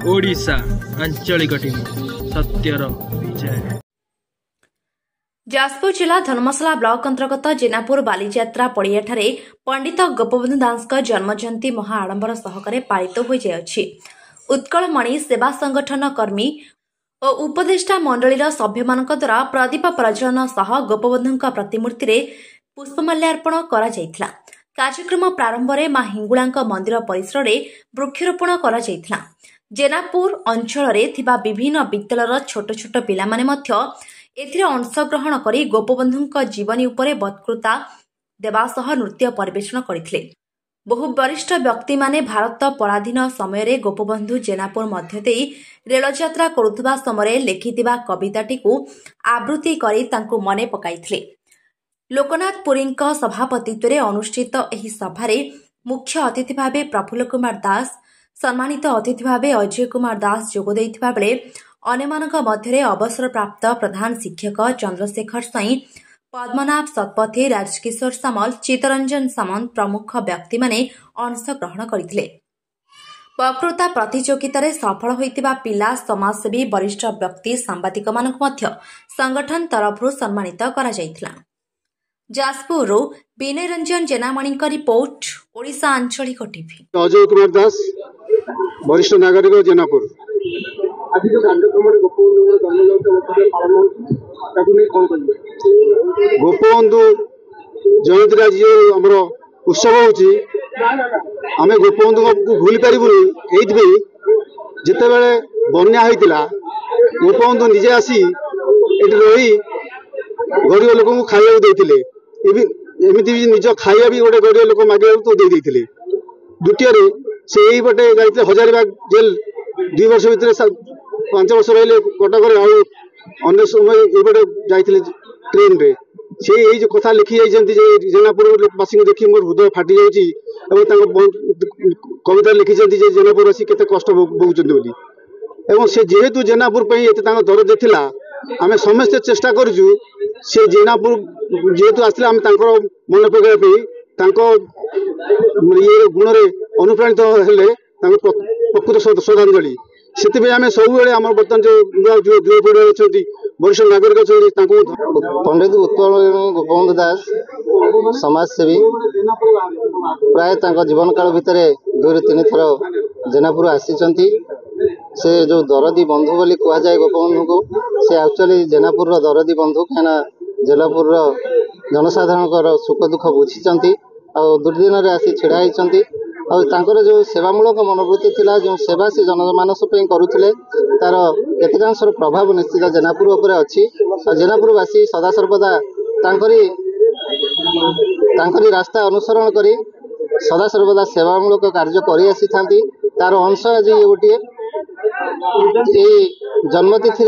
ओडिशा आंचलिक टीम सत्यर विजय। जाजपुर जिला धर्मशाला ब्लॉक अंतर्गत जेनापुर बालीजात्रा पड़ियाठारे पंडित गोपबंधु दास जन्मजयंती महा आडंबर सहकारे पालित हो जायछि। उत्कलमणि सेवा संगठन कर्मी और उपदेष्टा मंडलीर सभ्यमानक द्वारा प्रदीप प्रज्वलन सह गोपबंधु प्रतिमूर्ति रे पुष्पमाल्यार्पण करा जायथिला। कार्यक्रम प्रारंभ में मां हिंगुला मंदिर परिसर में वृक्षरोपण करा जायथिला। जेनापुर अंचल में विभिन्न विद्यालयर छोट छोट पिला माने मध्य एथिरे अंशग्रहण करी गोपबंधु जीवनी उपरे वक्तृता देवा सह नृत्य परिवेषण करथिले। बहु वरिष्ठ व्यक्ति माने भारत पराधीन समय गोपबंधु जेनापुर मध्य देई रेल यात्रा करुवा समय लिखिथिबा कविताटी आवृत्ति करी तांकु मने पकाइथिले। लोकनाथ पुरी सभापतित्व में अनुष्ठित एही सभारे मुख्य अतिथि भावे प्रफुल्ल कुमार दास, सम्मानित अतिथि भावे अजय कुमार दास जोग देइथिबा बेले अन्यमानक मध्यरे अवसर प्राप्त प्रधान शिक्षक चंद्रशेखर साई, पद्मनाभ सतपथी, राजकिशोर सामल, चितरंजन सामंत प्रमुख व्यक्ति माने अंश ग्रहण करथिले। वक्तृता प्रतियोगितारे सफल होइतिबा पिला, समाजसेवी, वरिष्ठ व्यक्ति, सांबादिक मानक मध्य संगठन तरफरु सम्मानित करा जायथिला। जाजपुर विनय रंजन जेनामणि रिपोर्ट, ओडिशा आंचलिक टीवी। अजय कुमार दास, वरिष्ठ नागरिक जेनापुर। आज जो कार्यक्रम गोपबंधु जयंती आज आम उत्सव होमें गोपबंधु को भूल पारू जिते बड़े बन्या होता गोपबंधु निजे आसी रही गरीब लोक खाया देते एमती निज खाया भी गोटे गरीब लोक मागे तो देते। द्वितीय से यही पटे जाते हजारीबाग जेल 2 वर्ष भितर 5 वर्ष रही कटक अन्य समय ये जाते ट्रेन रे से यही जो कथा लिखी जाती जेनापुर बासी देखी मोर हृदय फाटी जाऊँगी। कविता लिखी जेनापुरवासी केते कष्ट भोगुं से जेहेतु जेनापुर दरद था आम समस्ते चेष्टा करूँ से जेनापुर जेहेतु आसला आम मन पकड़ा ये गुण में अनुप्राणित हेले प्रकृत श्रद्धांजलि से आम सब बर्तमान जो युवपीढ़ी अच्छा वरिष्ठ नागरिक अच्छा पंडित गोपबंधु दास समाजसेवी प्राय जीवन काल भितर 2-3 थर जेनापुर आसी से जो दरदी बंधु बोली कह जाए गोपबंधु को से एक्चुअली जेनापुर दरदी बंधु कहीं जेनापुर जनसाधारण सुख दुख बुझी दुर्दिन आसी छिड़ा होती जो सेवामूलक मनोवृत्ति थिला जो सेवा से जनमानस करुले तार केतेकांशर प्रभाव निश्चित जेनापुर उपर अच्छी। जेनापुरवासी सदासर्वदा तांकरी रास्ता अनुसरण करी सदासर्वदा सेवामूलक कार्य करी आसी थांती। तार अंश आज गोटे जन्मतिथि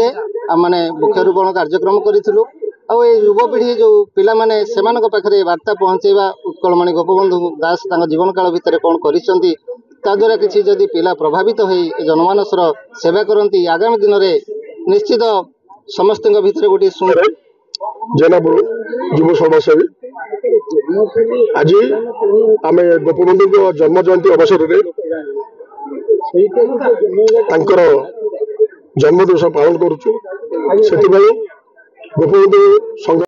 माने वृक्षरोपण कार्यक्रम करूँ आउ युवपीढ़ी जो पिला माने सेमानक पाखरे वार्ता पहुँचेबा उत्कलमणि गोपबंधु दास जीवन काल भितर कौन करिसेंती ताद्वारा किसी जदि पिला प्रभावित हो जनमानसर सेवा करती आगामी दिन में निश्चित समस्त भितर गोटे जेनापुर युव समाजसेवी आज आम गोपबंधु जन्म जयंती अवसर में जन्मदिवस पालन करुचु। गोपबंधु